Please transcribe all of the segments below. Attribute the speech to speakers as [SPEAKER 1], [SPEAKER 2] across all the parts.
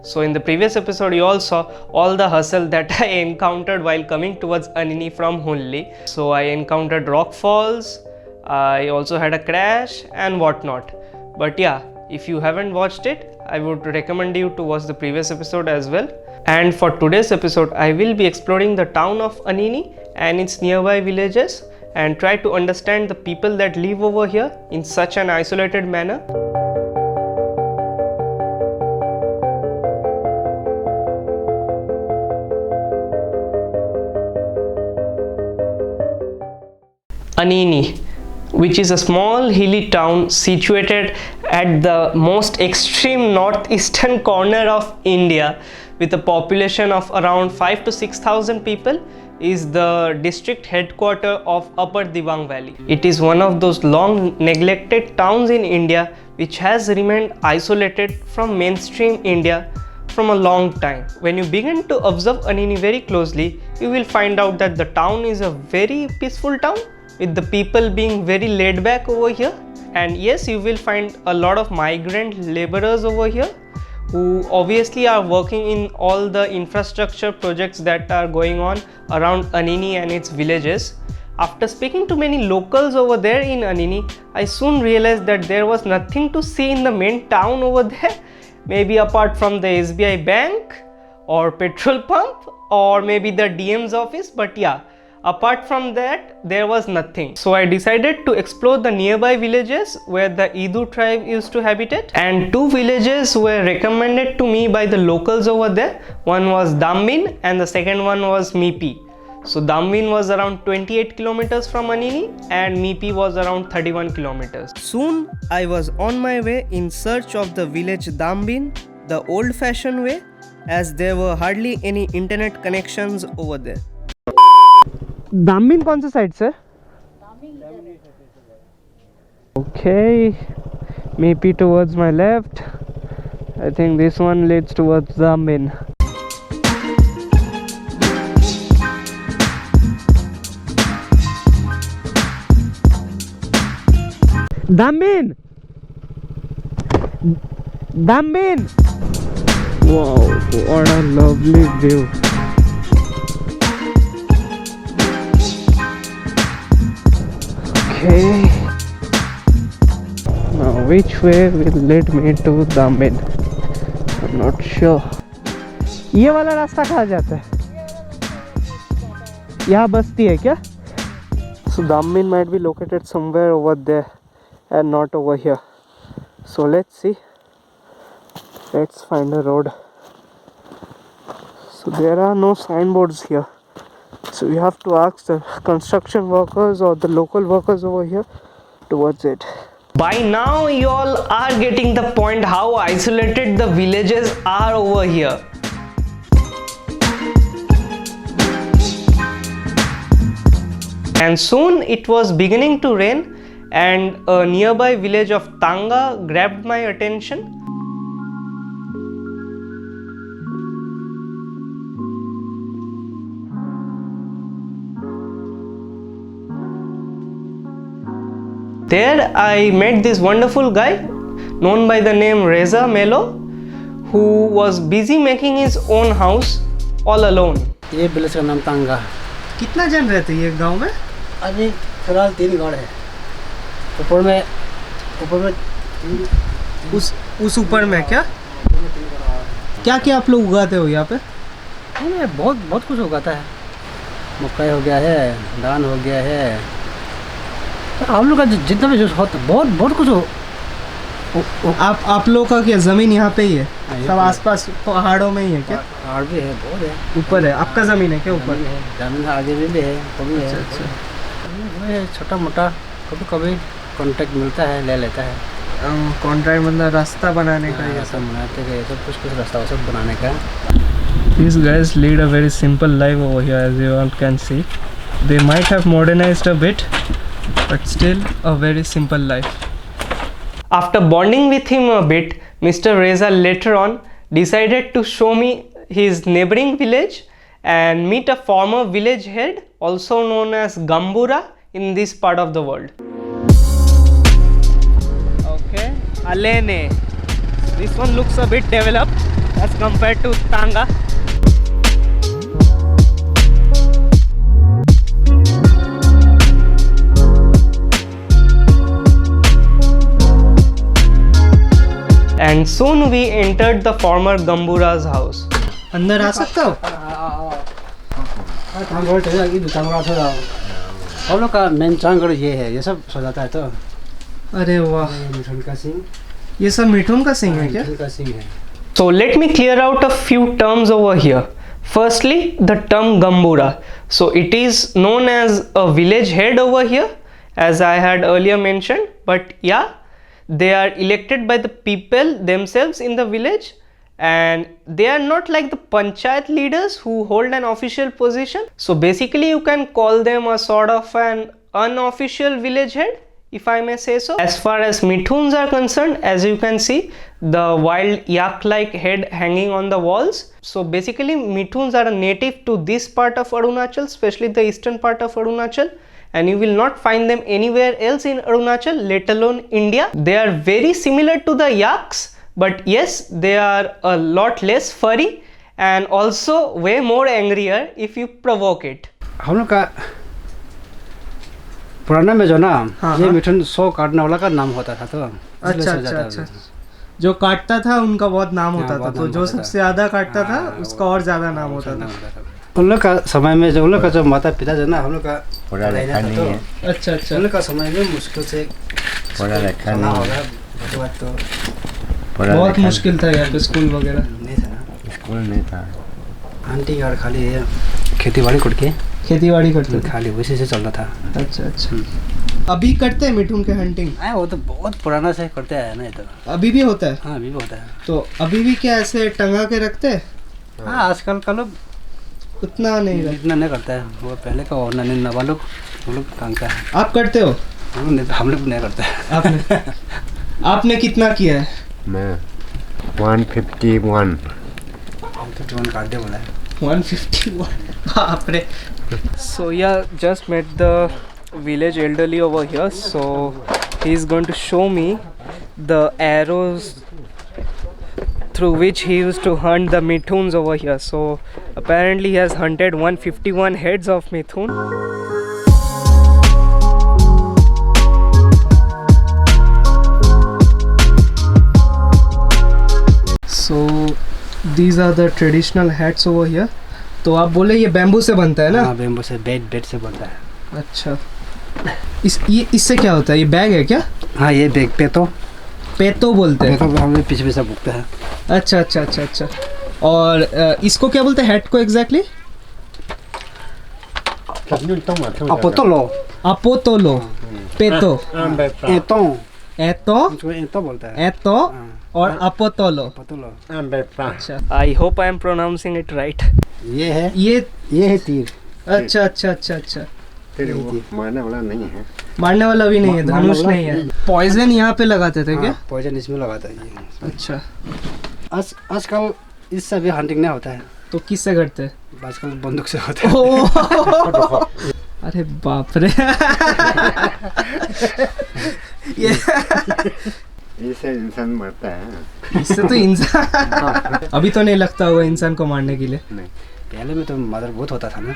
[SPEAKER 1] So in the previous episode you all saw all the hustle that I encountered while coming towards Anini from Hunli. So I encountered rock falls, I also had a crash and whatnot. But yeah, if you haven't watched it, I would recommend you to watch the previous episode as well. And for today's episode, I will be exploring the town of Anini and its nearby villages and try to understand the people that live over here in such an isolated manner. Anini, which is a small hilly town situated at the most extreme northeastern corner of India with a population of around 5 to 6,000 people, is the district headquarters of Upper Dibang Valley. It is one of those long neglected towns in India which has remained isolated from mainstream India from a long time. When you begin to observe Anini very closely, you will find out that the town is a very peaceful town, with the people being very laid back over here. And yes, you will find a lot of migrant laborers over here who obviously are working in all the infrastructure projects that are going on around Anini and its villages. After speaking to many locals over there in Anini, I soon realized that there was nothing to see in the main town over there, maybe apart from the SBI bank or petrol pump or maybe the DM's office, but yeah, apart from that, there was nothing. So I decided to explore the nearby villages where the Idu tribe used to habitate, and two villages were recommended to me by the locals over there. One was Dambin and the second one was Mipi. So Dambin was around 28 kilometers from Anini and Mipi was around 31 kilometers. Soon I was on my way in search of the village Dambin, the old-fashioned way, as there were hardly any internet connections over there. दामिन कौन सा side से? Okay, maybe towards my left. I think this one leads towards Damin. Damin! Damin! Wow, what a lovely view. Okay, now which way will lead me to Damin? I'm not sure. ये वाला रास्ता कहाँ जाता है? यहाँ बस्ती है क्या? So Damin might be located somewhere over there and not over here. So let's see. Let's find a road. So there are no signboards here. So you have to ask the construction workers or the local workers over here towards it. By now you all are getting the point how isolated the villages are over here. And soon it was beginning to rain and a nearby village of Tanga grabbed my attention. There I met this wonderful guy known by the name Reza Melo, who was busy making his own house all alone.
[SPEAKER 2] ये village का नाम तांगा।
[SPEAKER 1] कितना जन रहते हैं ये गांव में?
[SPEAKER 2] अभी फिलहाल 3 गाँव है। ऊपर में
[SPEAKER 1] उस ऊपर में क्या क्या आप लोग उगाते हो यहाँ पे?
[SPEAKER 2] बहुत कुछ उगाता है। मक्का हो गया है, धान हो गया है। आप लोग का जितना भी होता बहुत कुछ हो।
[SPEAKER 1] आप लोगों का क्या जमीन यहाँ पे ही है? सब आसपास पहाड़ों में ही है क्या?
[SPEAKER 2] पहाड़ भी है, बहुत है।
[SPEAKER 1] ऊपर है? आपका जमीन है क्या ऊपर?
[SPEAKER 2] जमीन आगे भी है, कभी है। अच्छा। छोटा मोटा कभी कॉन्ट्रैक्ट मिलता है, ले लेता है।
[SPEAKER 1] कॉन्ट्रैक्ट मतलब रास्ता बनाने का?
[SPEAKER 2] रास्ता बनाते गए तो कुछ रास्ता सब बनाने का।
[SPEAKER 1] These guys lead a very simple life over here, as you all can see. They might have modernized a bit, but still a very simple life. After bonding with him a bit, Mr. Reza later on decided to show me his neighboring village and meet a former village head, also known as Gambura, in this part of the world. Okay, Alene. This one looks a bit developed. as compared to Tanga. And soon we entered the former Gambura's house. अंदर आ सकता हो?
[SPEAKER 2] हम लोग का main चांगड़ ये है, ये सब सजाता है तो।
[SPEAKER 1] अरे वाह,
[SPEAKER 2] मिठुन का सिंह,
[SPEAKER 1] ये सब मिठुन का सिंह है क्या?
[SPEAKER 2] मिठुन का सिंह है।
[SPEAKER 1] So let me clear out a few terms over here. Firstly, the term Gambura. So it is known as a village head over here, as I had earlier mentioned. But yeah, they are elected by the people themselves in the village, and they are not like the panchayat leaders who hold an official position. So basically you can call them a sort of an unofficial village head, if I may say so. As far as Mithuns are concerned, as you can see the wild yak like head hanging on the walls. So basically Mithuns are a native to this part of Arunachal, especially the eastern part of Arunachal, and you will not find them anywhere else in Arunachal, let alone India. They are very similar to the yaks, but yes, they are a lot less furry and also way more angrier if you provoke it.
[SPEAKER 2] हम लोग का पुराना में जो ना,
[SPEAKER 1] हाँ,
[SPEAKER 2] ये
[SPEAKER 1] हाँ।
[SPEAKER 2] मिठुन 100 काटने वाला का नाम होता था, तो
[SPEAKER 1] अच्छा अच्छा अच्छा, जो काटता था उनका बहुत नाम होता था,
[SPEAKER 2] बहुत
[SPEAKER 1] तो
[SPEAKER 2] नाम
[SPEAKER 1] जो
[SPEAKER 2] होता था।
[SPEAKER 1] सबसे ज्यादा काटता था
[SPEAKER 2] हाँ,
[SPEAKER 1] उसका और ज्यादा नाम होता था।
[SPEAKER 2] उन लोग का समय में जो उन लोग का जो माता पिता जो ना, हम लोग का
[SPEAKER 3] पढ़ा लिखा नहीं है,
[SPEAKER 1] अच्छा अच्छा,
[SPEAKER 2] उन लोग का समय में मुश्किल से
[SPEAKER 3] पढ़ा लिखा
[SPEAKER 2] चलना
[SPEAKER 3] नहीं
[SPEAKER 2] होगा,
[SPEAKER 3] है,
[SPEAKER 2] उसके बाद तो
[SPEAKER 3] पढ़ा
[SPEAKER 1] बहुत
[SPEAKER 3] लिखा
[SPEAKER 1] मुश्किल था यहाँ पे स्कूल वगैरह।
[SPEAKER 2] नहीं था ना।
[SPEAKER 3] नहीं, स्कूल नहीं था।
[SPEAKER 2] आंटी और खाली ये खेती बाड़ी करके
[SPEAKER 1] खेती बाड़ी करते थे।
[SPEAKER 2] खाली उसी से चलता था।
[SPEAKER 1] अच्छा अच्छा, अभी करते हैं मिठुन के हंटिंग?
[SPEAKER 2] वो तो बहुत पुराना से करते हैं ना, ये तो।
[SPEAKER 1] अभी भी होता है?
[SPEAKER 2] हाँ, अभी भी होता है।
[SPEAKER 1] तो अभी भी क्या ऐसे टंगा के रखते हैं?
[SPEAKER 2] हाँ, आजकल का लोग
[SPEAKER 1] उतना नहीं रखते।
[SPEAKER 2] इतना नहीं करता है, वो पहले का और नवा लोग वो लोग टांगता है।
[SPEAKER 1] आप करते हो?
[SPEAKER 2] हम लोग नहीं करते हैं।
[SPEAKER 1] आपने कितना किया है?
[SPEAKER 3] मैं 151
[SPEAKER 2] 51 काट दे बोला है।
[SPEAKER 1] 151, बाप रे। So yeah, just met the village elderly over here, so he is going to show me the arrows through which he used to hunt the Mithuns over here. So apparently he has hunted 151 heads of Mithun. So these are the traditional hats over here. तो आप बोले ये bamboo से बनता है ना?
[SPEAKER 2] हाँ, bamboo से, बेड से बनता है।
[SPEAKER 1] अच्छा, इससे क्या होता है? ये बैग है क्या?
[SPEAKER 2] हाँ, ये बैग
[SPEAKER 1] पेतो बोलते हैं।
[SPEAKER 2] पेतो हम पीछे पीछे बुकते हैं।
[SPEAKER 1] अच्छा अच्छा अच्छा अच्छा, और इसको क्या बोलते हैं हेड को एग्जैक्टली?
[SPEAKER 2] अपोतोलो,
[SPEAKER 1] अपोतोलो, पेतो,
[SPEAKER 2] एतो,
[SPEAKER 1] एतो,
[SPEAKER 2] एतो बोलता है।
[SPEAKER 1] एतो और अपोतोलो।
[SPEAKER 2] अपोतोलो।
[SPEAKER 1] अच्छा, I hope I am pronouncing it right.
[SPEAKER 2] ये है,
[SPEAKER 1] ये
[SPEAKER 2] है तीर।
[SPEAKER 1] अच्छा अच्छा अच्छा अच्छा,
[SPEAKER 3] फिर वो मारने वाला नहीं है,
[SPEAKER 1] मारने वाला भी नहीं है,
[SPEAKER 2] मारने
[SPEAKER 1] धनुष
[SPEAKER 2] वाला
[SPEAKER 1] नहीं है। पॉइजन यहाँ पे लगाते थे क्या?
[SPEAKER 2] पॉइजन इसमें लगाता है ये।
[SPEAKER 1] अच्छा,
[SPEAKER 2] आजकल इससे भी हंटिंग नहीं होता है,
[SPEAKER 1] तो किससे करते हैं?
[SPEAKER 2] आजकल बंदूक से होता है।
[SPEAKER 1] ओह! अरे बाप रे। ये
[SPEAKER 3] इससे इंसान मरता है।
[SPEAKER 1] इससे तो इंसान अभी तो नहीं लगता होगा इंसान को मारने के लिए।
[SPEAKER 3] नहीं,
[SPEAKER 2] पहले में तो मर्डर बहुत होता था ना।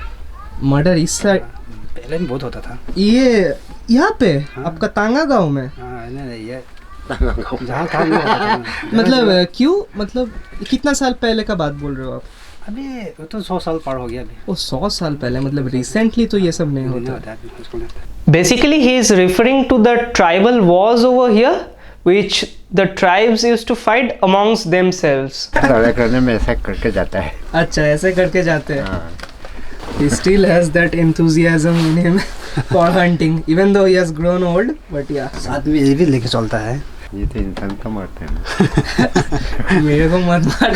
[SPEAKER 1] मर्डर इस साइड
[SPEAKER 2] पहले में बहुत होता था।
[SPEAKER 1] ये यहाँ पे
[SPEAKER 2] हाँ।
[SPEAKER 1] आपका तांगा गांव में?
[SPEAKER 2] हाँ, नहीं ये जहाँ था नहीं होता था।
[SPEAKER 1] मतलब क्यों, मतलब कितना साल पहले का बात बोल रहे हो आप?
[SPEAKER 2] अभी वो तो 100 साल पार हो गया अभी।
[SPEAKER 1] वो 100 साल पहले, मतलब रिसेंटली तो ये सब नहीं
[SPEAKER 2] नहीं
[SPEAKER 1] होता।
[SPEAKER 2] होता है अभी, उसको नहीं होता है।
[SPEAKER 1] Basically he is referring to the tribal wars over here which the tribes used to fight amongst themselves.
[SPEAKER 3] लड़ाई करने में ऐसा करके जाता है।
[SPEAKER 1] अच्छा, ऐसे करके जाते हैं।
[SPEAKER 3] हाँ,
[SPEAKER 1] He still has that enthusiasm in him for hunting, even though he has grown old. But yeah,
[SPEAKER 2] साथ में ये भी लेके चलता है।
[SPEAKER 3] ये तो इंसान को मारते हैं ना।
[SPEAKER 1] मेरे को मत मार।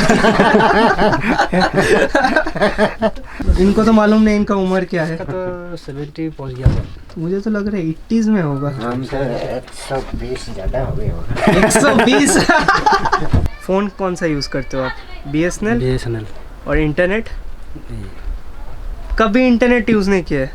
[SPEAKER 1] इनको तो मालूम नहीं इनका उम्र क्या है।
[SPEAKER 2] तो 70 पहुंच गया था।
[SPEAKER 1] मुझे तो लग रहा है 80s में होगा।
[SPEAKER 3] हमसे 120 ज़्यादा हो गए होगा।
[SPEAKER 1] 120। फोन कौन सा यूज करते हो आप? BSNL
[SPEAKER 2] BSNL।
[SPEAKER 1] और इंटरनेट? कभी इंटरनेट यूज नहीं किया है?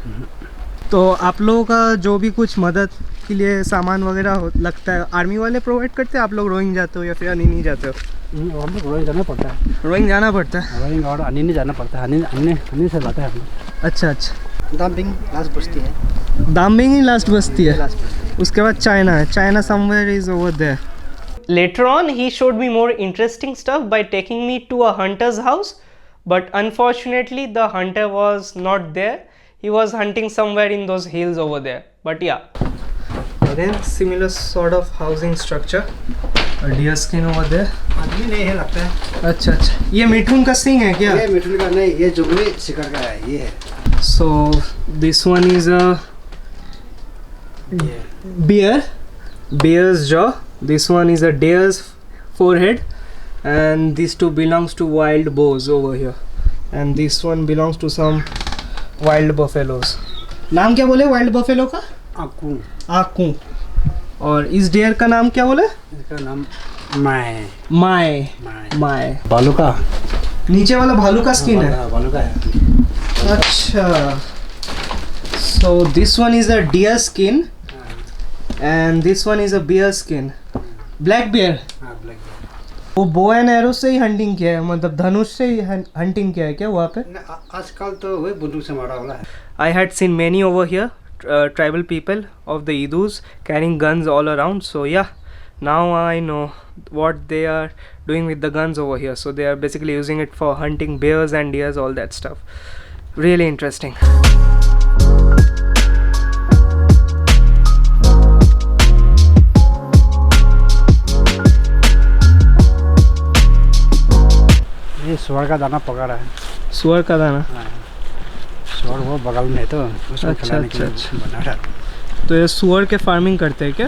[SPEAKER 1] तो आप लोगों का जो भी कुछ मदद उसके लिए सामान वगैरह लगता है, आर्मी वाले प्रोवाइड करते हैं, आप लोग रोइंग जाते हो या फिर अनिनी जाते हो?
[SPEAKER 2] हम लोग रोइंग जाना पड़ता है,
[SPEAKER 1] रोइंग जाना पड़ता है।
[SPEAKER 2] रोइंग और अनिनी जाना पड़ता है, अनिनी से जाता है हम लोग।
[SPEAKER 1] अच्छा अच्छा,
[SPEAKER 2] दाम्बिंग लास्ट बस्ती है,
[SPEAKER 1] दाम्बिंग ही लास्ट बस्ती है,
[SPEAKER 2] लास्ट बस्ती।
[SPEAKER 1] उसके बाद चाइना है, China somewhere is over there. Later on he showed me more interesting stuff by taking me to a hunter's house, but unfortunately the hunter was not there. He was hunting somewhere in those hills over there. But yeah, again similar sort of housing structure, a deer skin over there.
[SPEAKER 2] आदमी नहीं है लगता है।
[SPEAKER 1] अच्छा अच्छा, ये मिठुन का सिंग है क्या?
[SPEAKER 2] ये मिठुन का नहीं, ये जुगली शिकार का है, ये है।
[SPEAKER 1] So this one is a bear's jaw. This one is a deer's forehead, and these two belongs to wild boars over here, and this one belongs to some wild buffaloes. नाम क्या बोले wild buffalo का?
[SPEAKER 2] आकू।
[SPEAKER 1] आकू। और इस deer का नाम क्या बोले?
[SPEAKER 2] इसका नाम माय।
[SPEAKER 1] माय।
[SPEAKER 2] भालू का,
[SPEAKER 1] नीचे वाला भालू का स्किन है।
[SPEAKER 2] भालू का है।
[SPEAKER 1] अच्छा, so this one is a deer skin and this one is a bear skin. Black bear.
[SPEAKER 2] हाँ, ब्लैक बेयर।
[SPEAKER 1] वो बो एंड एरो से ही हंटिंग किया है, मतलब धनुष से ही हंटिंग किया है क्या वहाँ पे?
[SPEAKER 2] आजकल तो वही बंदूक से मारा वाला है।
[SPEAKER 1] I had seen many over here, tribal people of the Idus carrying guns all around. So yeah, now I know what they are doing with the guns over here. So they are basically using it for hunting bears and deers, all that stuff. Really interesting.
[SPEAKER 2] ये सुअर का दाना पका रहा है।
[SPEAKER 1] सुअर का दाना?
[SPEAKER 2] सुअर वो बगल में है तो उसको
[SPEAKER 1] अच्छा,
[SPEAKER 2] खिलाने के लिए
[SPEAKER 1] अच्छा।
[SPEAKER 2] बना रहा है।
[SPEAKER 1] तो ये सुअर के फार्मिंग करते हैं क्या?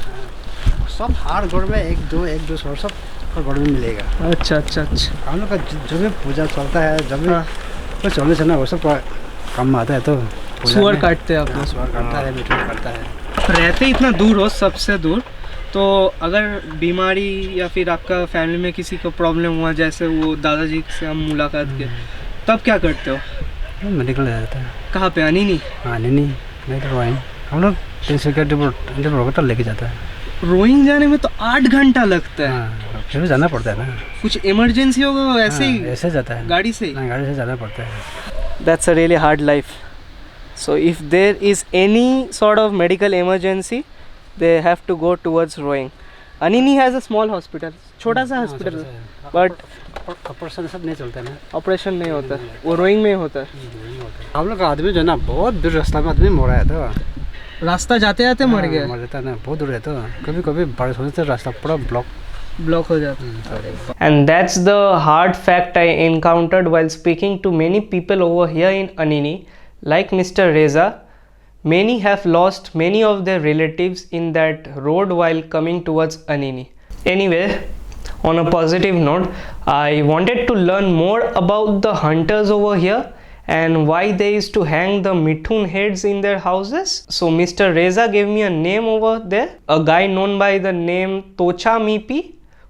[SPEAKER 2] सब हर घर में एक दो सुअर सब हर घर में मिलेगा।
[SPEAKER 1] अच्छा अच्छा अच्छा।
[SPEAKER 2] हम लोग का जो भी पूजा चलता है, जब भी
[SPEAKER 1] हाँ।
[SPEAKER 2] कुछ चलने से ना वो सब काम में आता है तो
[SPEAKER 1] सुअर काटते हैं आप लोग?
[SPEAKER 2] सुअर काटता है, मिठुन काटता है।
[SPEAKER 1] रहते इतना दूर हो, सबसे दूर, तो अगर बीमारी या फिर आपका फैमिली में किसी को प्रॉब्लम हुआ, जैसे वो दादाजी से हम मुलाकात किए, तब क्या करते हो?
[SPEAKER 2] मेडिकल रहता है।
[SPEAKER 1] कहाँ पे? अनिनी?
[SPEAKER 2] हाँ, नहीं तो रोइंग हम लोग 300 का डिब्रोगढ़ लेके जाता है।
[SPEAKER 1] रोइंग जाने में तो 8 घंटा लगता है।
[SPEAKER 2] हाँ, फिर भी जाना पड़ता है ना,
[SPEAKER 1] कुछ इमरजेंसी होगा ऐसे ही?
[SPEAKER 2] ऐसे जाता है
[SPEAKER 1] गाड़ी से?
[SPEAKER 2] हाँ, गाड़ी से जाना पड़ता है।
[SPEAKER 1] That's a really hard life. So if there is any sort of medical emergency, they have to go towards Roing. Anini has a small hospital, छोटा सा हॉस्पिटल, बट
[SPEAKER 2] ऑपरेशन सब नहीं चलता है ना,
[SPEAKER 1] ऑपरेशन नहीं होता, वो रोइंग में होता है।
[SPEAKER 2] हम लोग का आदमी जो है ना, बहुत दूर रास्ता में आदमी मरा है तो
[SPEAKER 1] रास्ता जाते जाते मर गया?
[SPEAKER 2] मर जाता है ना, बहुत दूर है तो कभी कभी बारिश होने से रास्ता पूरा ब्लॉक
[SPEAKER 1] हो जाता है। And that's the hard fact I encountered while speaking to many people over here in Anini, like Mr. Reza. Many have lost many of their relatives in that road while coming towards Anini. Anyway, on a positive note, I wanted to learn more about the hunters over here and why they used to hang the mithun heads in their houses. So Mr. Reza gave me a name over there, a guy known by the name Tocha Mipi,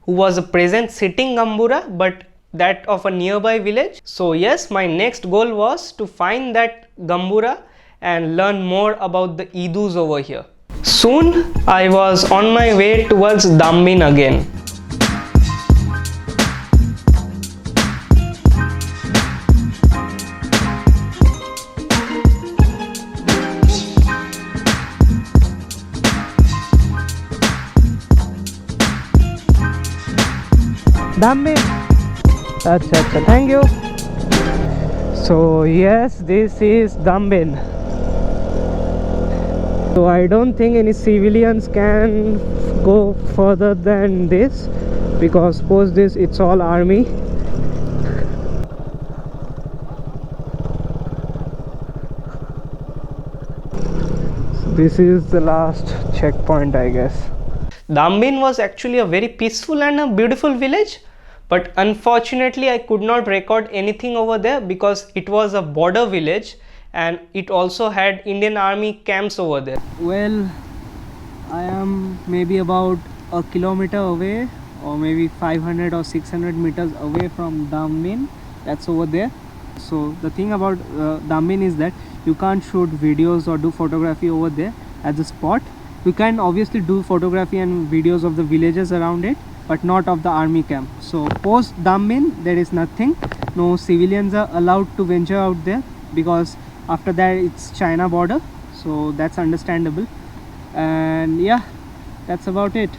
[SPEAKER 1] who was a present sitting Gambura, but that of a nearby village. So yes, my next goal was to find that Gambura and learn more about the Idus over here. Soon I was on my way towards Dambin again. Dambin. Acha, thank you. So yes, this is Dambin. So I don't think any civilians can go further than this, because post this it's all army. So this is the last checkpoint, I guess. Dambin was actually a very peaceful and a beautiful village, but unfortunately I could not record anything over there because it was a border village and it also had Indian Army camps over there. Well, I am maybe about a kilometer away, or maybe 500 or 600 meters away from Dambin. That's over there. So the thing about Dambin is that you can't shoot videos or do photography over there at the spot, We can obviously do photography and videos of the villages around it, but not of the army camp. So post Damin there is nothing. No civilians are allowed to venture out there because after that it's China border, so that's understandable. And yeah, that's about it.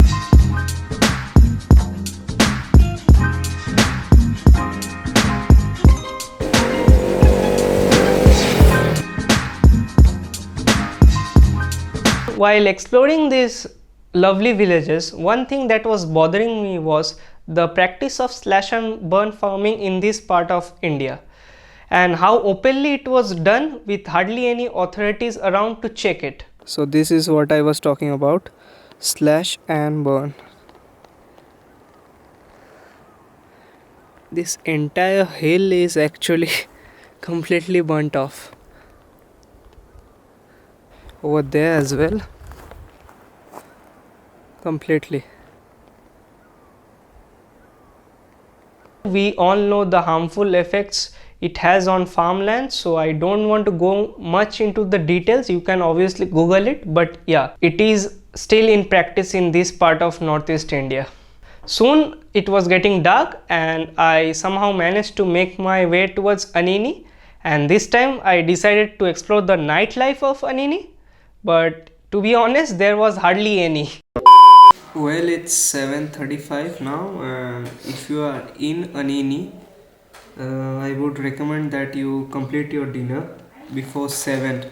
[SPEAKER 1] While exploring these lovely villages, one thing that was bothering me was the practice of slash and burn farming in this part of India, and how openly it was done with hardly any authorities around to check it. So this is what I was talking about, slash and burn. This entire hill is actually completely burnt off. Over there as well, completely. We all know the harmful effects it has on farmland, so I don't want to go much into the details. You can obviously Google it, but yeah, it is still in practice in this part of Northeast India. Soon it was getting dark and I somehow managed to make my way towards Anini, and this time I decided to explore the nightlife of Anini, but to be honest there was hardly any. Well, it's 7:35 now, and if you are in Anini, I would recommend that you complete your dinner before 7,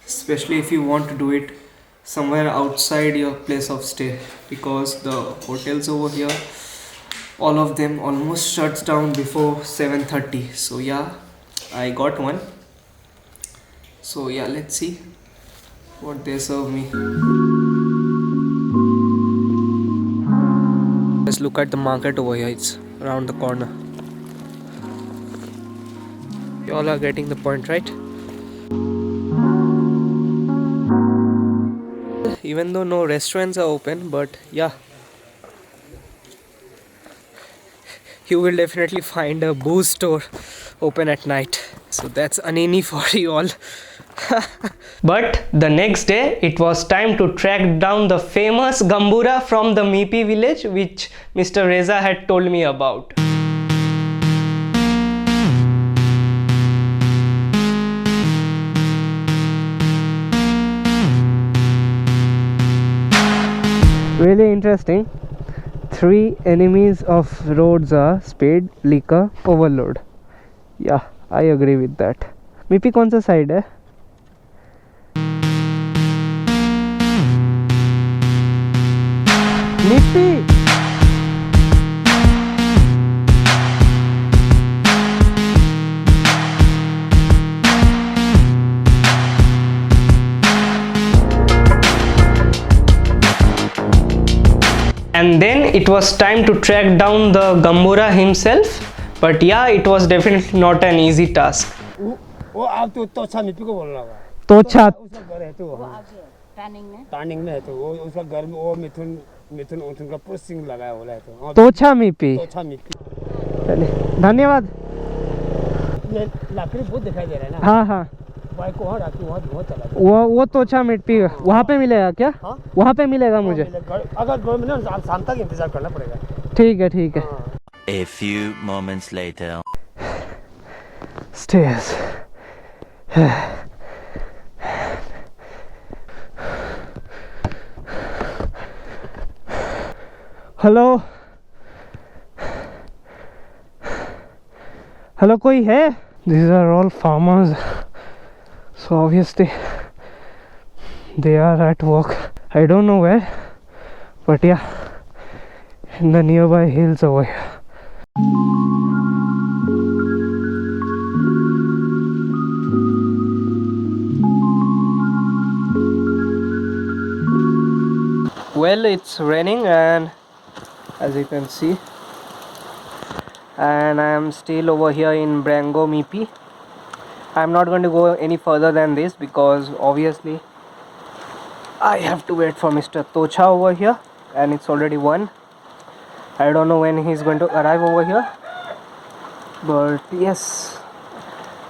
[SPEAKER 1] especially if you want to do it somewhere outside your place of stay, because the hotels over here, all of them almost shuts down before 7:30. So yeah, I got one. So yeah, let's see what they serve me. Let's look at the market over here. It's around the corner. You all are getting the point, right? Even though no restaurants are open, but yeah, you will definitely find a booze store open at night. So that's Anini for you all. But the next day it was time to track down the famous Gambura from the Mipi village, which Mr. Reza had told me about. Really interesting. 3 enemies of roads are speed, liquor, overload. Yeah, I agree with that. Mipi कौन सा side है? Mipi. And then it was time to track down the Gambura himself, but yeah, it was definitely not an easy task.
[SPEAKER 2] वो आप तो तोछा मिट्टी को बोल रहा है।
[SPEAKER 1] तोछा
[SPEAKER 2] उसका घर है तो वहाँ
[SPEAKER 4] टर्निंग
[SPEAKER 2] टर्निंग में है तो वो उसका घर में वो मिथुन मिथुन उथुन का पूरा सिंग लगाया हुआ है तो
[SPEAKER 1] तोछा मिपी।
[SPEAKER 2] तोछा मिट्टी।
[SPEAKER 1] चलिए, धन्यवाद।
[SPEAKER 2] ये लकड़ी बहुत दिखाई दे रहा है ना।
[SPEAKER 1] हाँ हाँ,
[SPEAKER 2] बाइक को वहाँ रखी वहाँ बहुत चला।
[SPEAKER 1] वो तोछा मिट्टी वहाँ पे मिलेगा क्या?
[SPEAKER 2] हाँ?
[SPEAKER 1] वहाँ पे मिलेगा मुझे?
[SPEAKER 2] अगर घर में ना शाम तक इंतजार करना पड़ेगा।
[SPEAKER 1] ठीक है ठीक है।
[SPEAKER 5] A few moments later.
[SPEAKER 1] Stairs. Hello hello, कोई है? These are all farmers, so obviously they are at work. I don't know where, but yeah, in the nearby hills over here. Well, it's raining, and as you can see, and I am still over here in Brango Mipi. I'm not going to go any further than this because obviously I have to wait for Mr. Tocha over here, and it's already 1. I don't know when he's going to arrive over here, but yes,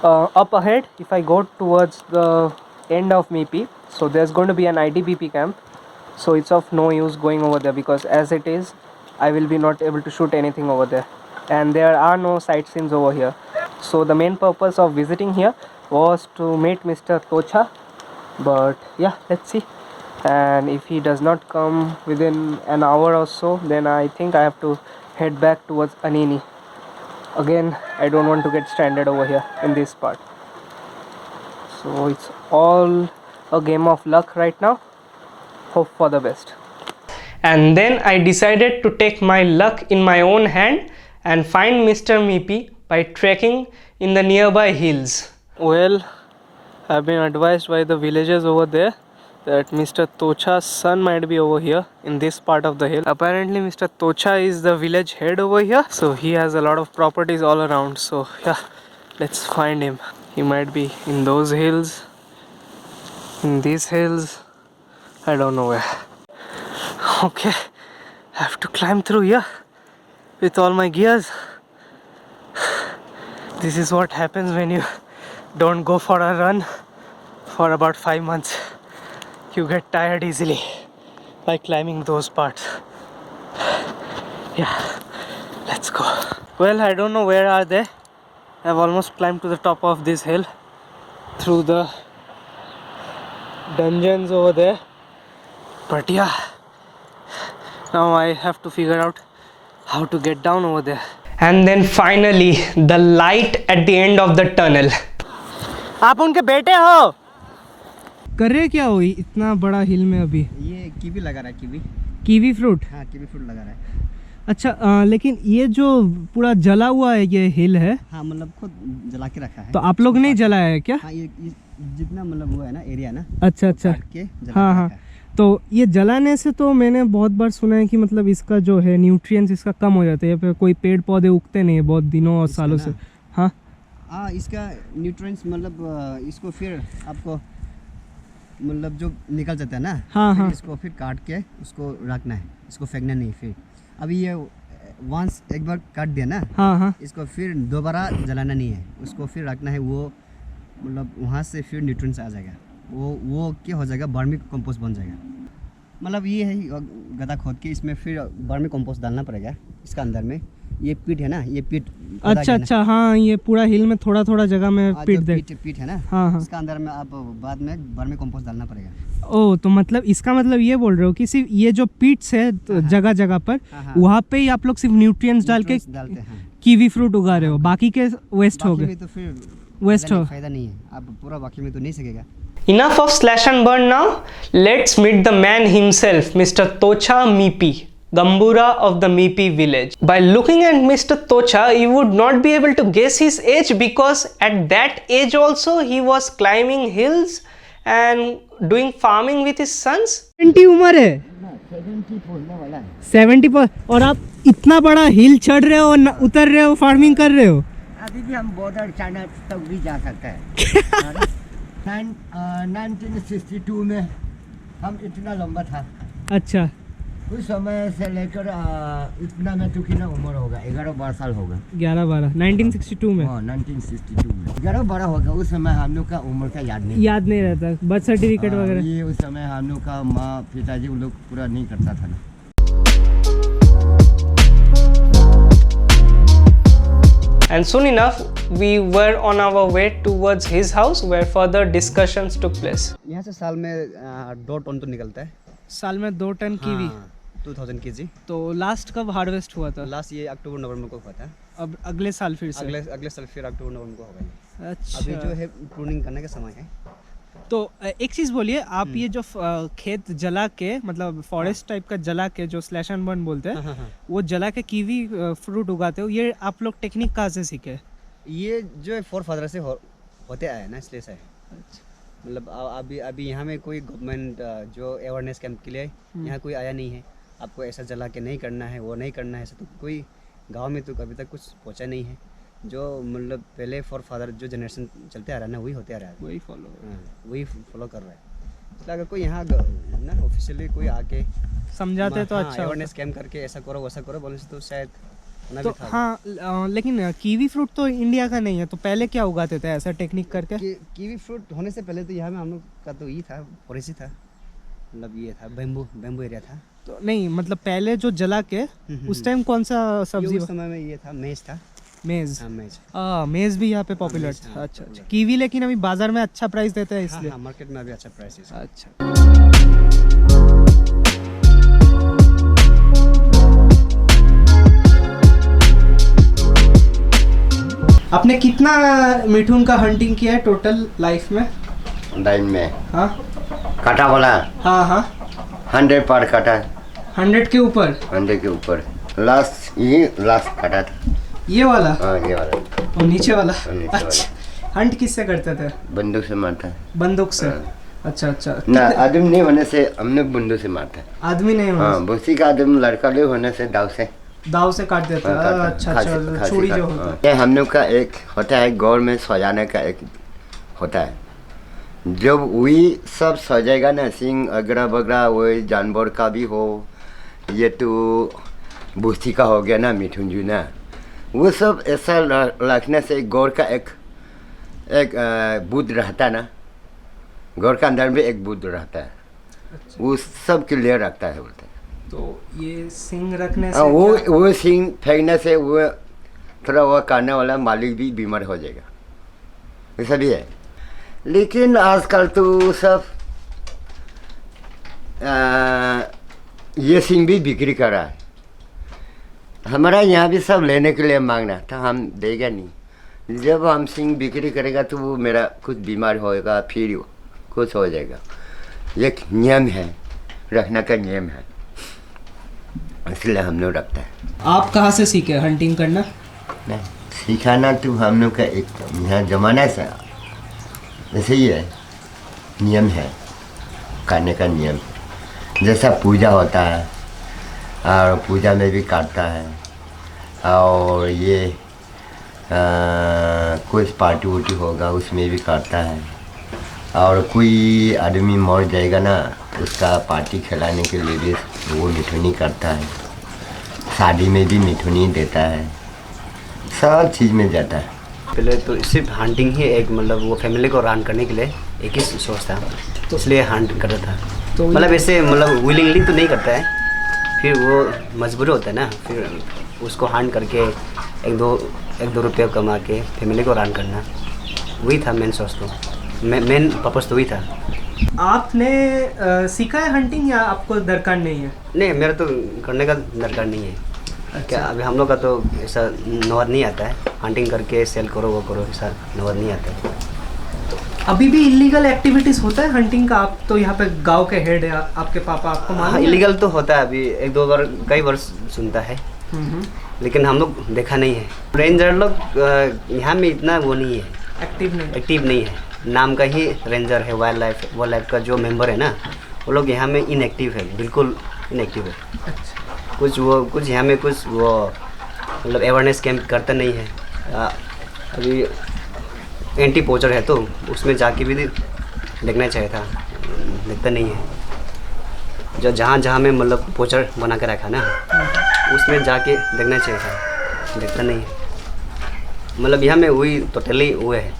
[SPEAKER 1] up ahead if I go towards the end of Mipi, so there's going to be an ITBP camp, so it's of no use going over there, because as it is, I will be not able to shoot anything over there, and there are no sightseeings over here. So the main purpose of visiting here was to meet Mr. Tocha, but yeah, let's see. And if he does not come within an hour or so, then I think I have to head back towards Anini. Again, I don't want to get stranded over here in this part. So it's all a game of luck right now. Hope for the best. And then I decided to take my luck in my own hand and find Mr. Mipi by trekking in the nearby hills. Well, I've been advised by the villagers over there that Mr. Tocha's son might be over here in this part of the hill. Apparently Mr. Tocha is the village head over here, so he has a lot of properties all around. So yeah, let's find him. He might be in those hills, in these hills, I don't know where. Okay, I have to climb through here with all my gears. This is what happens when you don't go for a run for about 5 months. You get tired easily by climbing those parts. Yeah, let's go. Well, I don't know where are they. I've almost climbed to the top of this hill through the dungeons over there. But yeah, now I have to figure out how to get down over there. And then finally, the light at the end of the tunnel. आप उनके बेटे हो? कर रहे क्या हो इतना बड़ा हिल में अभी?
[SPEAKER 2] ये कीवी लगा रहा है,
[SPEAKER 1] कीवी फ्रूट?
[SPEAKER 2] हाँ कीवी फ्रूट लगा रहा है।
[SPEAKER 1] अच्छा, लेकिन ये जो पूरा जला हुआ है ये हिल है?
[SPEAKER 2] हाँ, मतलब खुद जला के रखा है।
[SPEAKER 1] तो आप लोग नहीं जलाया है क्या?
[SPEAKER 2] हाँ, ये जितना मतलब हुआ है ना एरिया ना।
[SPEAKER 1] अच्छा अच्छा। हाँ हाँ। तो ये जलाने से तो मैंने बहुत बार सुना है कि मतलब इसका जो है न्यूट्रिएंट्स इसका कम हो जाते हैं, या फिर कोई पेड़ पौधे उगते नहीं है बहुत दिनों और सालों से। हाँ
[SPEAKER 2] हाँ, इसका न्यूट्रिएंट्स मतलब इसको फिर आपको मतलब जो निकल जाता है ना,
[SPEAKER 1] हाँ हाँ,
[SPEAKER 2] इसको फिर काट के उसको रखना है, इसको फेंकना नहीं। फिर अभी ये वंस एक बार काट दिया ना,
[SPEAKER 1] हाँ हाँ,
[SPEAKER 2] इसको फिर दोबारा जलाना नहीं है, उसको फिर रखना है। वो मतलब वहाँ से फिर न्यूट्रिएंट्स आ जाएगा, वो क्या हो जाएगा, वर्मी कंपोस्ट बन जाएगा। मतलब ये है गड्ढा खोद के इसमें फिर वर्मी कंपोस्ट डालना पड़ेगा इसका अंदर में। ये पीट है ना, ये पीट।
[SPEAKER 1] अच्छा अच्छा, हाँ, ये पूरा हिल में थोड़ा थोड़ा जगह में
[SPEAKER 2] पीट है ना,
[SPEAKER 1] हाँ हाँ,
[SPEAKER 2] इसका अंदर में आप बाद में वर्मी कंपोस्ट डालना पड़ेगा।
[SPEAKER 1] ओ, तो मतलब इसका मतलब ये बोल रहे हो कि सिर्फ ये जो पीट्स है जगह जगह पर, वहाँ पे ही आप लोग सिर्फ न्यूट्रिएंट्स डालते हैं, कीवी फ्रूट उगा रहे हो, बाकी के वेस्ट हो गए।
[SPEAKER 2] तो फिर
[SPEAKER 1] वेस्ट हो,
[SPEAKER 2] फायदा नहीं है, आप पूरा बाकी में तो नहीं सकेगा।
[SPEAKER 1] Enough of slash and burn now. Let's meet the man himself, Mr. Tocha Mipi, Gambura of the Mipi village. By looking at Mr. Tocha, you would not be able to guess his age, because at that age also he was climbing hills and doing farming with his sons. 70 उम्र है, 70 और आप इतना बड़ा हिल चढ़ रहे हो, उतर रहे हो, फार्मिंग कर रहे हो।
[SPEAKER 2] अभी भी हम बॉर्डर चाइना तक भी जा सकते हैं। 1962 में हम इतना लंबा था।
[SPEAKER 1] अच्छा,
[SPEAKER 2] उस समय से लेकर इतना में तो कितना उम्र होगा, 11-12 साल होगा।
[SPEAKER 1] 11-12 1962 में।
[SPEAKER 2] हाँ, 1962 में 11-12 होगा। उस समय हम लोग का उम्र का याद नहीं
[SPEAKER 1] रहता, बर्थ सर्टिफिकेट वगैरह।
[SPEAKER 2] ये उस समय हम लोग का माँ पिताजी लोग पूरा नहीं करता था ना।
[SPEAKER 1] And soon enough, we were on our way towards his house, where further discussions took place.
[SPEAKER 2] यहाँ से साल में 2 टन तो निकलता है।
[SPEAKER 1] साल में 2 टन कीवी।
[SPEAKER 2] 2000 kg।
[SPEAKER 1] तो लास्ट कब हार्वेस्ट हुआ था?
[SPEAKER 2] लास्ट ये अक्टूबर नवंबर को हुआ था।
[SPEAKER 1] अब अगले साल फिर से?
[SPEAKER 2] अगले साल फिर अक्टूबर नवंबर को होगा।
[SPEAKER 1] अच्छा,
[SPEAKER 2] अभी जो है प्रूनिंग करने का समय है।
[SPEAKER 1] तो एक चीज़ बोलिए आप, ये जो खेत जला के, मतलब फॉरेस्ट टाइप का जला के जो स्लैश एंड बर्न बोलते हैं, वो जला के कीवी फ्रूट उगाते हो, ये आप लोग टेक्निक कहाँ से सीखे?
[SPEAKER 2] ये जो फोर फादर से होते आए ना, इसलिए से। मतलब अभी यहाँ में कोई गवर्नमेंट जो अवेयरनेस कैंप के लिए यहाँ कोई आया नहीं है, आपको ऐसा जला के नहीं करना है, वो नहीं करना है, ऐसा तो कोई गांव में तो अभी तक कुछ पहुँचा नहीं है। जो मतलब पहले फॉर फादर जो जनरेशन चलते आ रहा है ना, वही होते आ रहा है, वही फॉलो कर रहा है। इसलिए अगर कोई यहाँ ना ऑफिशियली कोई आके समझाते तो अच्छा, अवेयरनेस कैंप करके ऐसा करो वैसा करो बोलने से तो शायद तो
[SPEAKER 1] हाँ। लेकिन कीवी फ्रूट तो इंडिया का नहीं है, तो पहले क्या उगाते थे ऐसा टेक्निक करके?
[SPEAKER 2] कीवी फ्रूट होने से पहले तो यहाँ में हम लोग का तो ये था, फॉरेस्ट ही था। मतलब ये था बेम्बू एरिया था।
[SPEAKER 1] तो नहीं मतलब पहले जो जला के उस टाइम कौन सा सब्जी?
[SPEAKER 2] ये उस समय में ये था मेज था।
[SPEAKER 1] मेज।
[SPEAKER 2] हाँ मेज।
[SPEAKER 1] मेज भी यहाँ पे पॉपुलर
[SPEAKER 2] मेज,
[SPEAKER 1] था।
[SPEAKER 2] हाँ,
[SPEAKER 1] अच्छा अच्छा।
[SPEAKER 2] popular।
[SPEAKER 1] कीवी लेकिन अभी बाजार में अच्छा प्राइस देता है
[SPEAKER 2] हाँ
[SPEAKER 1] इसलिए।
[SPEAKER 2] हाँ मार्केट में अभी अच्छा प्राइस है।
[SPEAKER 1] अच्छा। आपने कितना मिठुन का हंटिंग किया है टोटल लाइफ में?
[SPEAKER 4] लाइन में
[SPEAKER 1] हाँ
[SPEAKER 4] काटा वाला
[SPEAKER 1] हाँ हाँ
[SPEAKER 4] 100 पर काटा,
[SPEAKER 1] 100 के ऊपर।
[SPEAKER 4] 100 के ऊपर लास्ट काटा था।
[SPEAKER 1] ये वाला
[SPEAKER 4] हाँ ये वाला
[SPEAKER 1] और नीचे वाला।
[SPEAKER 4] नीचे
[SPEAKER 1] अच्छा। हंट किससे करते थे?
[SPEAKER 4] बंदूक से मारता है
[SPEAKER 1] बंदूक से।
[SPEAKER 4] हाँ।
[SPEAKER 1] अच्छा अच्छा।
[SPEAKER 4] ना,
[SPEAKER 1] कितने-
[SPEAKER 4] आदमी नहीं होने से हमने बंदूक से मारता है।
[SPEAKER 1] आदमी नहीं होना।
[SPEAKER 4] हाँ बस्ती का आदमी लड़का लोग होने से दाव से
[SPEAKER 1] दाव से काट देता है।
[SPEAKER 4] काटता है।
[SPEAKER 1] अच्छा
[SPEAKER 4] खांसी-
[SPEAKER 1] अच्छा।
[SPEAKER 4] खांसी
[SPEAKER 1] छुरी
[SPEAKER 4] काट-
[SPEAKER 1] जो होता
[SPEAKER 4] हाँ।
[SPEAKER 1] है।
[SPEAKER 4] ये हम लोग का एक होता है गौर में सजाने का एक होता है। जब वही सब सजेगा ना, सिंह अगरा बगरा वही जानवर का भी हो, ये तो बुस्ती का हो गया ना, मिठुन जी ना, वो सब ऐसा रखने से गौर का एक बुद्ध रहता ना, गौर का अंदर में एक बुद्ध रहता है। वो सब के लिए रखता है बोलते हैं।
[SPEAKER 1] तो ये सिंग रखने से
[SPEAKER 4] हाँ,
[SPEAKER 1] क्या-
[SPEAKER 4] वो सिंह फेंकने से वो थोड़ा वो करने वाला मालिक भी बीमार हो जाएगा, ऐसा भी है। लेकिन आजकल तो सब ये सिंह भी बिक्री कर रहा है। हमारा यहाँ भी सब लेने के लिए मांगना था, हम देगा नहीं। जब हम सिंह बिक्री करेगा तो वो मेरा कुछ बीमार होएगा, फिर कुछ हो जाएगा। एक नियम है, रखना का नियम है, इसलिए हम लोग रखते हैं।
[SPEAKER 1] आप कहाँ से सीखे हंटिंग करना?
[SPEAKER 4] नहीं, सिखाना तो हम लोग का एक यहाँ जमाना से ऐसे ही है, नियम है, करने का नियम। जैसा पूजा होता है और पूजा में भी काटता है, और ये कुछ पार्टी वुटी होगा उसमें भी काटता है, और कोई आदमी मर जाएगा ना, उसका पार्टी खिलाने के लिए भी वो मिठुनी करता है। शादी में भी मिठुनी देता है, सब चीज़ में जाता है।
[SPEAKER 2] पहले तो सिर्फ हंटिंग ही एक मतलब वो फैमिली को रन करने के लिए एक ही सोच था, तो इसलिए हंट करता था।
[SPEAKER 1] तो
[SPEAKER 2] मतलब ऐसे मतलब विलिंगली तो नहीं करता है, फिर वो मजबूरी होता है ना, फिर उसको हंट करके एक दो रुपये कमा के फैमिली को रन करना, वही था मेन सोच। तो मेन पर्पस तो वही था।
[SPEAKER 1] आपने सीखा है हंटिंग या आपको दरकार नहीं है?
[SPEAKER 2] नहीं, मेरा तो करने का दरकार नहीं है। क्या अभी हम लोग का तो ऐसा नौबत नहीं आता है हंटिंग करके सेल करो वो करो, ऐसा नौबत नहीं आता है।
[SPEAKER 1] अभी भी इलीगल एक्टिविटीज होता है हंटिंग का? आप तो यहाँ पे गांव के हेड है, आपके पापा, आपको मालूम
[SPEAKER 2] हाँ,
[SPEAKER 1] है?
[SPEAKER 2] इलीगल तो होता है, अभी एक दो बार कई बार सुनता है, लेकिन हम लोग देखा नहीं है। रेंजर लोग यहाँ में इतना वो नहीं है, एक्टिव नहीं है। नाम का ही रेंजर है, वाइल्ड लाइफ का जो मेंबर है ना, वो लोग यहाँ में इनएक्टिव है, बिल्कुल इनएक्टिव है। कुछ यहाँ में कुछ वो मतलब अवेयरनेस कैंप करता नहीं है। अभी एंटी पोचर है तो उसमें जाके भी देखना चाहिए था, देखता नहीं है। जो जहाँ में मतलब पोचर बना के रखा ना, उसमें जाके देखना चाहिए था, देखता नहीं है। मतलब यहाँ में वही टोटली वो है,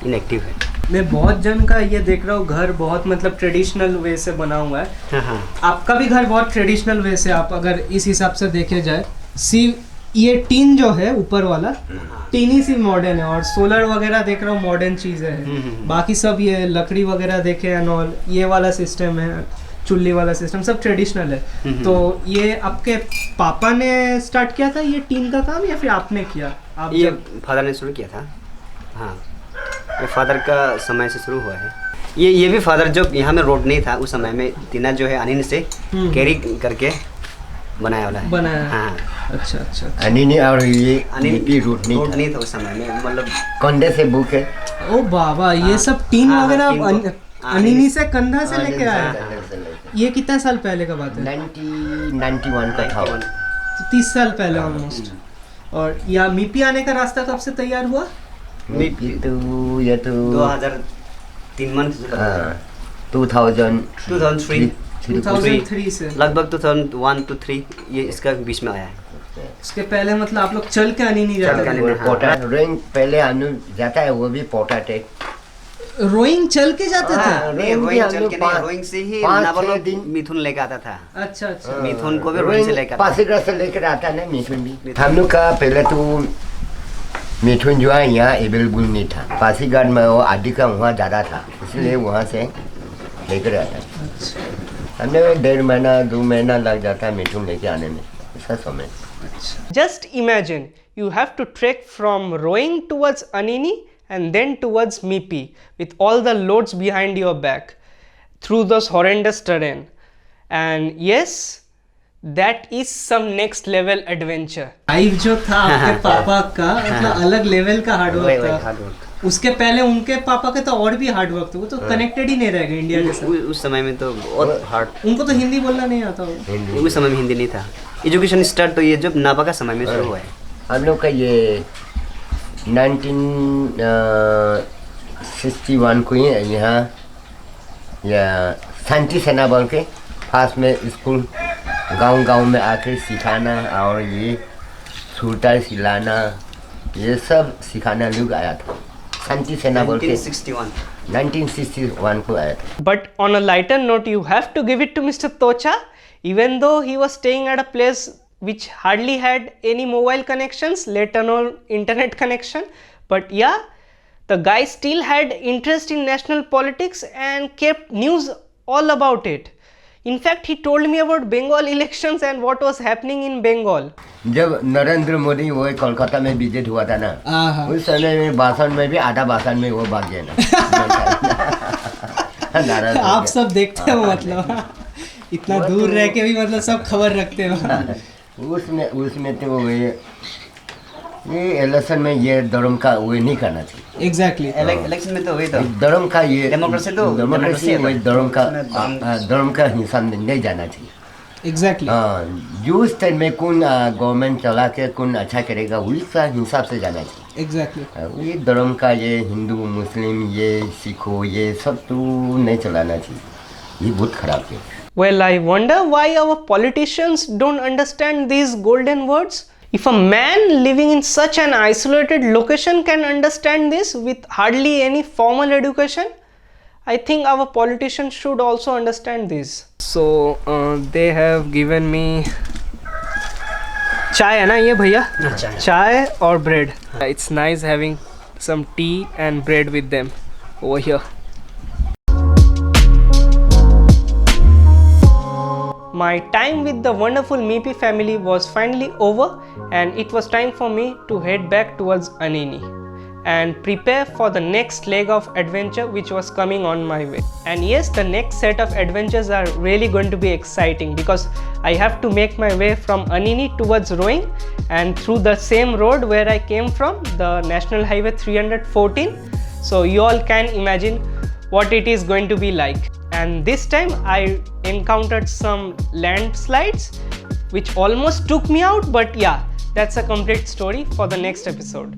[SPEAKER 2] इनएक्टिव है।
[SPEAKER 1] मैं बहुत जन का ये देख रहा हूँ, घर बहुत मतलब ट्रेडिशनल वे से बना हुआ है।
[SPEAKER 2] हाँ हाँ,
[SPEAKER 1] आपका भी घर बहुत ट्रेडिशनल वे से, आप अगर इस हिसाब से देखे जाए। ये टीन जो है ऊपर वाला, टीन ही सिर्फ मॉडर्न है, और सोलर वगैरह देख रहा हूँ मॉडर्न चीज़ें हैं। बाकी सब ये लकड़ी वगैरह देखे एंड ऑल, ये वाला सिस्टम है, चुल्ली वाला सिस्टम, सब ट्रेडिशनल है। तो ये आपके पापा ने स्टार्ट किया था ये टीन का काम, या फिर आपने किया? आप
[SPEAKER 2] ये
[SPEAKER 1] जब
[SPEAKER 2] फादर ने शुरू किया था। हाँ, ये फादर का समय से शुरू हुआ है। ये भी फादर जब यहाँ में रोड नहीं था उस समय में, टीना जो है अनिन से कैरी करके बनाया वाला है।
[SPEAKER 1] बनाया।
[SPEAKER 2] हाँ,
[SPEAKER 1] अच्छा अच्छा।
[SPEAKER 4] अनिनी और ये
[SPEAKER 2] अनिन
[SPEAKER 4] भी रूट नहीं
[SPEAKER 2] रोड
[SPEAKER 4] था,
[SPEAKER 2] नहीं था उस समय में, मतलब
[SPEAKER 4] कंधे से बुक है।
[SPEAKER 1] ओ बाबा, ये
[SPEAKER 2] हाँ,
[SPEAKER 1] सब टीन
[SPEAKER 2] हाँ,
[SPEAKER 1] वगैरह
[SPEAKER 2] टीन
[SPEAKER 1] आप
[SPEAKER 2] तो-
[SPEAKER 1] अनिनी से कंधा से लेके
[SPEAKER 4] हाँ,
[SPEAKER 1] आए?
[SPEAKER 4] कंधे से लेके।
[SPEAKER 1] ये कितना साल पहले का बात है?
[SPEAKER 4] 91 का था।
[SPEAKER 1] 30 साल पहले ऑलमोस्ट। और या मीपी आने का रास्ता कब से तैयार हुआ?
[SPEAKER 4] ये तो
[SPEAKER 2] 2003 मंथ से
[SPEAKER 4] हाँ, 2003
[SPEAKER 1] 2003 से।
[SPEAKER 2] लगभग 2001 to 3 ये इसका बीच में आया है।
[SPEAKER 1] उसके पहले मतलब आप लोग चल के अनिनी
[SPEAKER 2] चल
[SPEAKER 1] जाते
[SPEAKER 2] के
[SPEAKER 1] थे?
[SPEAKER 2] अनिनी।
[SPEAKER 4] पोटा रेंज पहले अनु जाता है, वो भी पोटा टेक।
[SPEAKER 1] रोइंग चल के जाते थे?
[SPEAKER 2] नहीं, रोइंग चल के नहीं, रोइंग से ही नाबालक मिथुन लेके आता था।
[SPEAKER 1] अच्छा अच्छा।
[SPEAKER 2] मिथुन को भी रोइंग से लेकर आता था।
[SPEAKER 4] पासीघाट से लेकर आता ना मिथुन भी। हम लोग का पहले तो मिथुन जो है यहाँ अवेलेबल नहीं था, पासीघाट में वो आदि का वहाँ ज़्यादा था, इसलिए वहाँ से लेकर आता। हमने 1.5 महीना 2 महीना लग जाता मिथुन लेके आने में, ऐसा समय।
[SPEAKER 1] Just imagine you have to trek from Roing towards Anini and then towards Mipi with all the loads behind your back through those horrendous terrain. And yes, that is some next level adventure. Life जो था आपके पापा का मतलब अलग level का hard work था। उसके पहले उनके पापा के तो और भी हार्डवर्क था, वो तो कनेक्टेड ही नहीं रह गए इंडिया के साथ।
[SPEAKER 2] उस समय में तो बहुत हार्ड।
[SPEAKER 1] उनको तो हिंदी बोलना नहीं आता होगा।
[SPEAKER 2] उस समय में हिंदी नहीं था। एजुकेशन स्टार्ट तो ये जब नापा का समय में शुरू हुआ है।
[SPEAKER 4] हम लोग का ये 1961 को ही यहाँ या शांति सेना बल के पास में स्कूल गांव में आकर सिखाना और ये सूटर सिलाना ये सब सिखाना लोग आया था। शांति सेना बल के 1961 को आया था।
[SPEAKER 1] But on a lighter note, you have to give it to Mr. Tocha, even though he was staying at a place which hardly had any mobile connections, let alone internet connection. But yeah, the guy still had interest in national politics and kept news all about it. In fact, he told me about Bengal elections and what was happening in Bengal.
[SPEAKER 4] जब नरेंद्र मोदी वो कोलकाता में visit हुआ था ना, उस समय में भाषण में भी आधा भाषण में वो भाग गया ना।
[SPEAKER 1] आप सब देखते हो मतलब इतना दूर रह के भी मतलब सब खबर रखते हो।
[SPEAKER 4] उसमें तो ये इलेक्शन में ये धर्म का वो नहीं करना चाहिए।
[SPEAKER 1] एग्जैक्टली।
[SPEAKER 2] इलेक्शन में तो वही तो
[SPEAKER 4] धर्म का ये
[SPEAKER 2] डेमोक्रेसी तो
[SPEAKER 4] डेमोक्रेसी वही धर्म का हिसाब में नहीं जाना चाहिए।
[SPEAKER 1] एग्जैक्टली।
[SPEAKER 4] जो उस टाइम में कौन गवर्नमेंट चला के कौन अच्छा करेगा वही सा हिसाब से जाना चाहिए।
[SPEAKER 1] एग्जैक्टली।
[SPEAKER 4] ये धर्म का ये हिंदू मुस्लिम ये सिखो ये सब तो नहीं चलाना चाहिए, ये बहुत खराब है।
[SPEAKER 1] Well, I wonder why our politicians don't understand these golden words. If a man living in such an isolated location can understand this with hardly any formal education, I think our politicians should also understand this. So they have given me चाय है ना ये भैया? चाय और bread. It's nice having some tea and bread with them over here. My time with the wonderful Mipi family was finally over and it was time for me to head back towards Anini and prepare for the next leg of adventure which was coming on my way. And yes, the next set of adventures are really going to be exciting because I have to make my way from Anini towards Roing and through the same road where I came from, the National Highway 314. So you all can imagine what it is going to be like. And this time I encountered some landslides which almost took me out, but yeah, that's a complete story for the next episode.